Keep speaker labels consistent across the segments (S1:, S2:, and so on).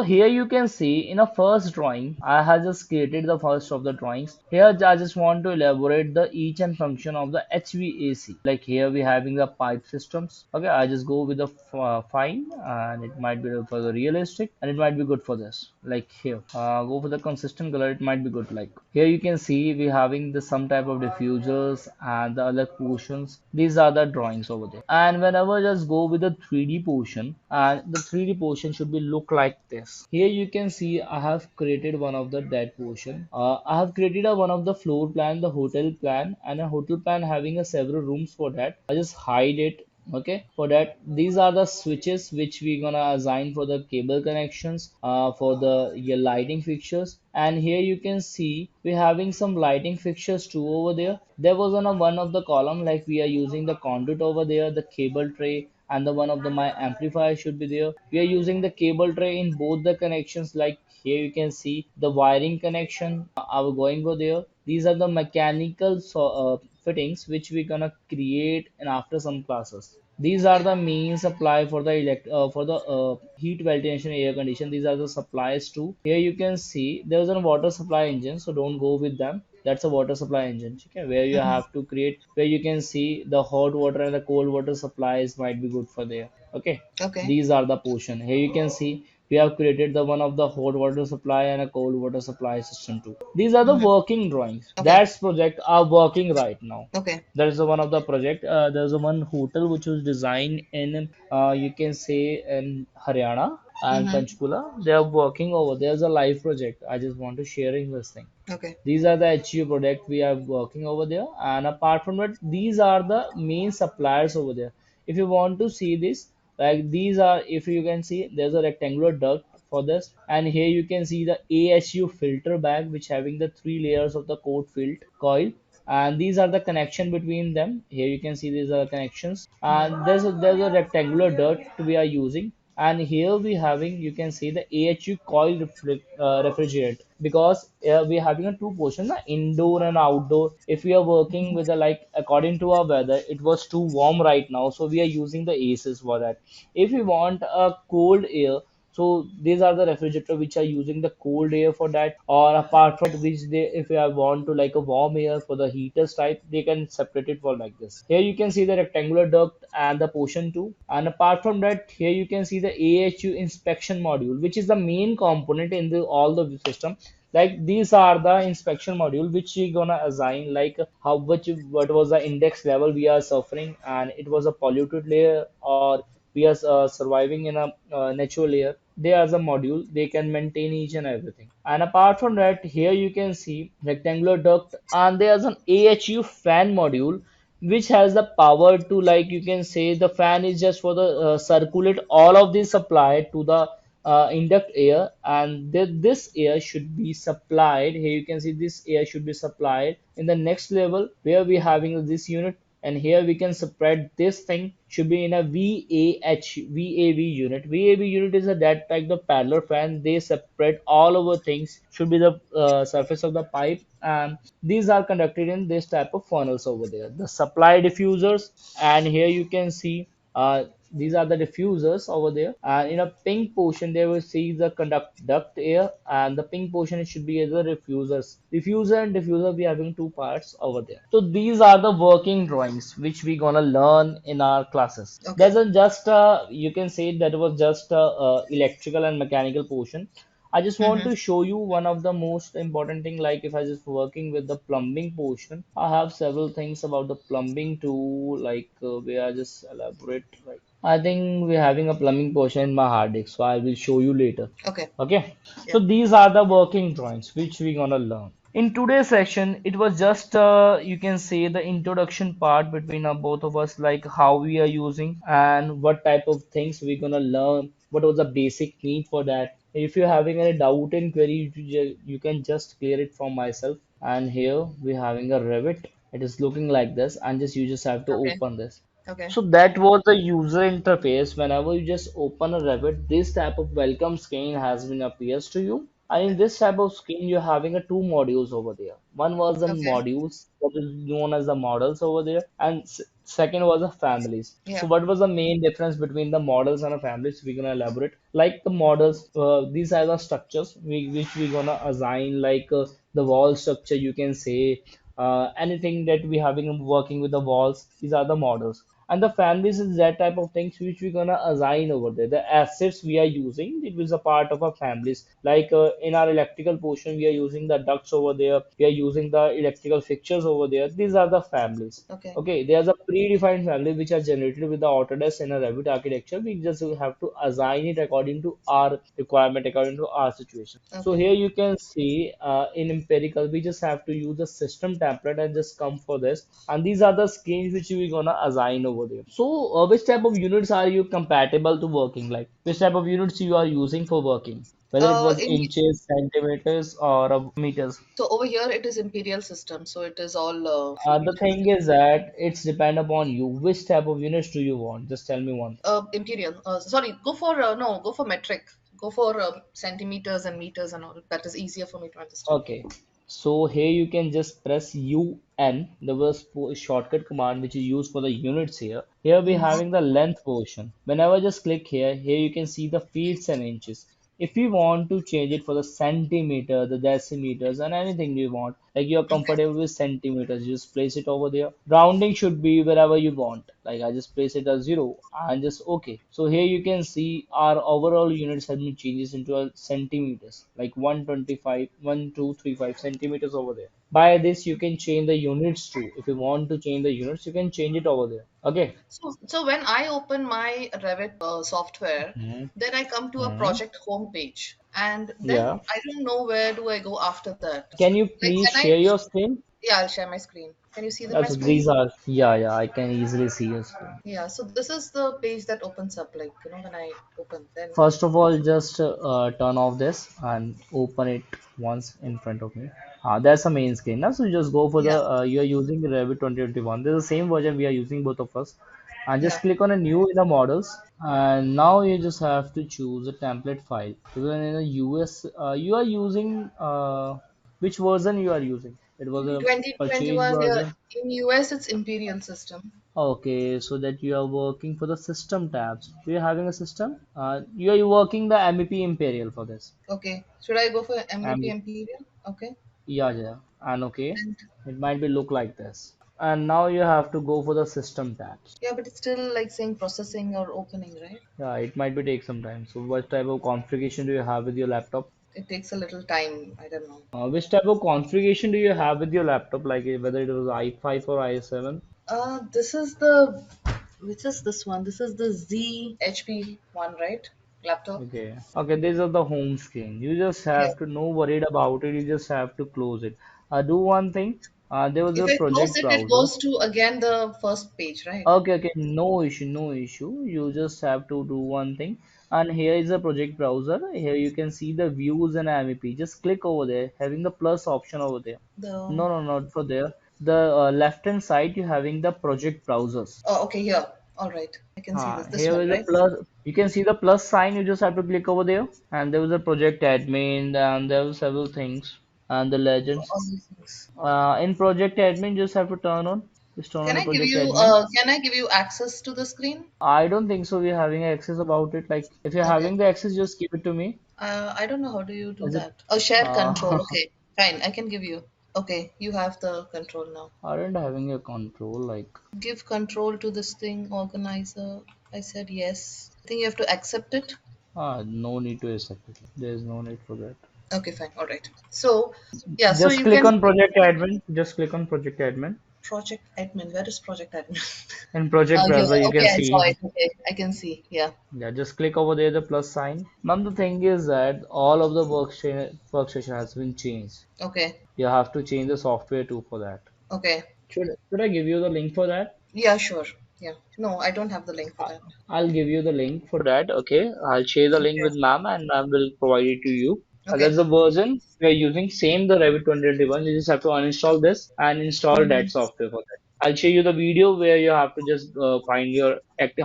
S1: So here you can see in a first drawing, I have just created the first of the drawings. Here I just want to elaborate the each and function of the HVAC. Like here we having the pipe systems. Okay, I just go with the fine, and it might be for the realistic, and it might be good for this. Like here, go for the consistent color. It might be good. Like here you can see we having the some type of diffusers and the other portions. These are the drawings over there. And whenever just go with the 3D portion, and the 3D portion should be look like this. Here you can see I have created one of the dead portion. I have created a one of the floor plan, the hotel plan, and a hotel plan having a several rooms. For that I just hide it. Okay, for that these are the switches which we gonna assign for the cable connections, for the your lighting fixtures. And here you can see we're having some lighting fixtures too over there. There was on a one of the column, like we are using the conduit over there, the cable tray, and the one of the my amplifier should be there. We are using the cable tray in both the connections. Like here you can see the wiring connection are going over there. These are the mechanical fittings which we're gonna create in after some classes. These are the main supply for the heat ventilation air condition. These are the supplies too. Here you can see there's a water supply engine, so don't go with them. That's a water supply engine, okay, where you
S2: Mm-hmm.
S1: have to create, where you can see the hot water and the cold water supplies might be good for there. Okay,
S2: Okay.
S1: these are the portion. Here you can see we have created the one of the hot water supply and a cold water supply system too. These are the
S2: Mm-hmm.
S1: working drawings.
S2: Okay.
S1: That's project are working right now.
S2: Okay.
S1: There is a one of the project. There's a one hotel which was designed in, you can say, in Haryana and
S2: Mm-hmm.
S1: Panchkula. They are working over. There's a live project. I just want to sharing this thing.
S2: Okay.
S1: These are the HU product we are working over there. And apart from that, these are the main suppliers over there. If you want to see this, like these are, if you can see, there's a rectangular duct for this. And here you can see the ASU filter bag, which having the three layers of the coil. And these are the connection between them. Here you can see these are connections. And there's a rectangular duct we are using. And here we having, you can see the AHU coil refrigerant, because we are having a two portion, indoor and outdoor. If we are working with the, like, according to our weather, it was too warm right now, so we are using the aces for that. If we want a cold air, so these are the refrigerator which are using the cold air for that. Or apart from that, which they, if I want to like a warm air for the heaters type, they can separate it for like this. Here you can see the rectangular duct and the portion too. And apart from that, here you can see the AHU inspection module, which is the main component in the all the system. Like these are the inspection module which we gonna assign, like how much, what was the index level we are suffering, and it was a polluted layer, or we are surviving in a natural layer. They are the module, they can maintain each and everything. And apart from that, here you can see rectangular duct, and there's an AHU fan module which has the power to, like, you can say the fan is just for the circulate all of the supply to the induct air. And this air should be supplied, here you can see this air should be supplied in the next level where we having this unit. And here we can spread this thing should be in a VAV unit. VAV unit is a that type of parallel fan. They separate all over things should be the surface of the pipe, and these are conducted in this type of funnels over there. The supply diffusers, and here you can see these are the diffusers over there. And in a pink portion, they will see the conduct duct air, and the pink portion it should be the diffusers. Diffuser and diffuser, we are having two parts over there. So these are the working drawings which we gonna learn in our classes.
S2: Okay.
S1: There's a just you can say that was just electrical and mechanical portion. I just want
S2: Mm-hmm.
S1: to show you one of the most important thing. Like if I just working with the plumbing portion, I have several things about the plumbing too. Like where I just elaborate. Like I think we're having a plumbing portion in my hard disk, so I will show you later.
S2: Okay.
S1: Okay.
S2: Yeah.
S1: So these are the working drawings which we gonna learn. In today's session, it was just you can say the introduction part between both of us, like how we are using and what type of things we're gonna learn. What was the basic need for that? If you're having any doubt and query, you can just clear it from myself. And here we're having a Revit. It is looking like this, and just you just have to
S2: Okay.
S1: open this.
S2: Okay.
S1: So that was the user interface. Whenever you just open a Revit, this type of welcome screen has been appears to you. And in this type of screen, you're having a two modules over there. One was the
S2: Okay.
S1: modules, that is known as the models over there, and Second was the families. So
S2: Yeah.
S1: what was the main difference between the models and the families? We're gonna elaborate. Like the models, these are the structures which we're gonna assign, like the wall structure. You can say anything that we having working with the walls. These are the models. And the families is that type of things which we're gonna assign over there. The assets we are using, it was a part of our families. Like in our electrical portion, we are using the ducts over there. We are using the electrical fixtures over there. These are the families.
S2: Okay.
S1: Okay, there's a predefined family which are generated with the Autodesk and a Revit architecture. We just have to assign it according to our requirement, according to our situation. So
S2: Okay.
S1: here you can see in empirical, we just have to use the system template and just come for this. And these are the screens which we're gonna assign over there. So which type of units are you compatible to working? Like which type of units you are using for working? Whether it was
S2: In
S1: inches, centimeters, or meters.
S2: So over here it is imperial system, so it is all
S1: The
S2: meters.
S1: thing is that it's depend upon you. Which type of units do you want? Just tell me one.
S2: Imperial. Sorry, go for no, go for metric. Go for centimeters and meters and all. That is easier for me to understand.
S1: Okay, so here you can just press UN. There was a shortcut command which is used for the units here. Here we're
S2: Mhm.
S1: having the length portion. Whenever I just click here, here you can see the feet and inches. If you want to change it for the centimeter, the decimeters, and anything you want, like you're
S2: Okay.
S1: comfortable with centimeters, you just place it over there. Rounding should be wherever you want. Like I just place it as 0 and just okay. So here you can see our overall units have been changes into a centimeters, like 125, 1235 centimeters over there. By this you can change the units too. If you want to change the units, you can change it over there. Okay.
S2: So when I open my Revit software,
S1: Hmm.
S2: then I come to a
S1: Hmm.
S2: project home page, and then
S1: Yeah.
S2: I don't know where do I go after that.
S1: Can you
S2: Like,
S1: please
S2: can I?
S1: share your screen?
S2: Yeah, I'll share my screen. Can you see my
S1: Also,
S2: screen?
S1: these are, yeah, yeah, I can easily see your screen.
S2: Yeah. So this is the page that opens up. Like when I open, then
S1: First of all, just turn off this and open it once in front of me. That's the main screen. Now, so just go for the,
S2: yeah,
S1: you are using Revit 2021. There's the same version we are using, both of us. And
S2: yeah.
S1: just click on a new in the models. And now you just have to choose a template file. Even in the US, you are using, which version you are using? It was a purchase
S2: 2021.
S1: version.
S2: In US, it's imperial system.
S1: Okay, so that you are working for the system tabs. Do you having a system? You are working the MEP Imperial for this.
S2: Okay. Should I go for MEP
S1: MEP,
S2: imperial? Okay.
S1: yeah, yeah, and okay,
S2: And
S1: it might be look like this. And now you have to go for the system tabs.
S2: yeah, but it's still like saying processing or opening, right?
S1: Yeah, it might be take some time. So what type of configuration do you have with your laptop?
S2: It takes a little time. I don't know.
S1: Which type of configuration do you have with your laptop? Like whether it was i5 or i7?
S2: This is the which is this one? This is the Z HP one, right? Laptop.
S1: Okay. Okay, these are the home screen. You just
S2: Yeah.
S1: have to no worried about it. You just have to close it. Do one thing. There was
S2: If
S1: a
S2: I close
S1: project
S2: it, it
S1: browser.
S2: goes to again the first page, right?
S1: Okay, okay, no issue, no issue. You just have to do one thing. And here is a project browser. Here you can see the views and MEP. Just click over there, having the plus option over there.
S2: The
S1: No, no, not for there. The left hand side, you're having the project browsers.
S2: oh, okay, here. All right, I can see this. This
S1: Here
S2: one,
S1: is a
S2: right?
S1: plus. You can see the plus sign. You just have to click over there, and there was a project admin, and there were several things, and the legends.
S2: All these things.
S1: In project admin, just have to turn on. Just turn on the project admin.
S2: Can I give you access to the screen?
S1: I don't think so. We're having access about it. Like if you're
S2: Okay.
S1: having the access, just give it to me.
S2: I don't know how do you do
S1: Is it?
S2: that. Oh, share
S1: Uh,
S2: control. Okay, fine. I can give you. Okay, you have the control now.
S1: aren't having a control like.
S2: Give control to this thing, organizer. I said yes. I think you have to accept it.
S1: No need to accept it. There's no need for that.
S2: Okay, fine. All right. So, yeah, so
S1: Just
S2: you
S1: click
S2: can
S1: on project admin. Just click on project admin.
S2: project admin. Where is project admin?
S1: In project
S2: Here.
S1: browser, you
S2: Okay,
S1: can
S2: I saw
S1: see.
S2: it. Okay, I can see. Yeah.
S1: Yeah, just click over there, the plus sign. Ma'am, the thing is that all of the workstation has been changed.
S2: Okay.
S1: You have to change the software too for that.
S2: Okay.
S1: Should I give you the link for that?
S2: Yeah, sure. Yeah. No, I don't have the link for
S1: I-
S2: that.
S1: I'll give you the link for that. Okay, I'll share the link
S2: Okay.
S1: with ma'am and ma'am will provide it to you. That's
S2: Okay.
S1: the version we are using. Same the Revit 2021. You just have to uninstall this and install that
S2: Mhm.
S1: software for that. I'll show you the video where you have to just find your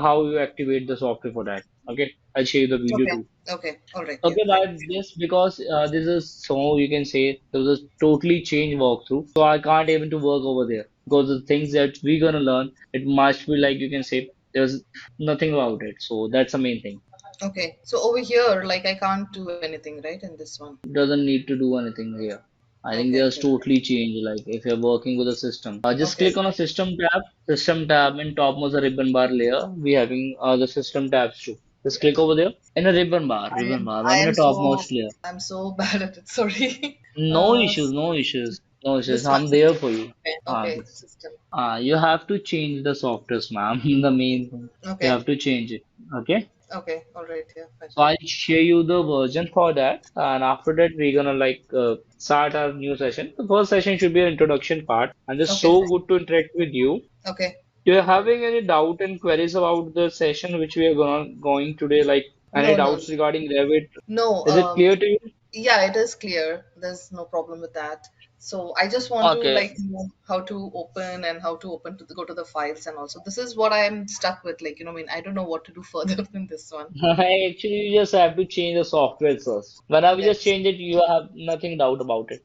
S1: how you activate the software for that. Okay, I'll show you the video
S2: Okay.
S1: too.
S2: Okay. All right. Yeah.
S1: Okay,
S2: Fine.
S1: but this because this is so you can say there was a totally changed walkthrough, so I can't even to work over there. because the things that we're gonna learn, it must be like you can say there's nothing about it. So that's the main thing.
S2: Okay. So over here, like I can't do anything, right, in this one.
S1: Doesn't need to do anything here. I think
S2: Okay,
S1: there's
S2: okay.
S1: totally change. Like if you're working with a system, just
S2: Okay.
S1: click on a system tab in topmost the ribbon bar layer. We having the system tabs too. Just click over there in a ribbon bar. I'm in a topmost layer.
S2: I'm so bad at it. Sorry.
S1: No issues, no issues, no issues.
S2: This one
S1: I'm there
S2: system.
S1: for you.
S2: Okay. Okay. System.
S1: You have to change the softwares, ma'am. The main thing. You
S2: Okay.
S1: have to change it. Okay.
S2: Okay. All right. Yeah. Fine.
S1: So I'll share you the version for that, and after that we're gonna start our new session. The first session should be an introduction part, and it's
S2: Okay.
S1: so good to interact with you.
S2: Okay.
S1: Do you having any doubt and queries about the session which we are going today? Like any
S2: No. No.
S1: doubts regarding Revit?
S2: No.
S1: Is it clear to you?
S2: Yeah, it is clear. There's no problem with that. So I just want to
S1: Okay.
S2: like know how to open and how to open to go to the files and also this is what I am stuck with. Like, I mean, I don't know what to do further than this one.
S1: Actually, you just have to change the software first. Whenever you just
S2: Yes.
S1: change it, you have nothing doubt about it.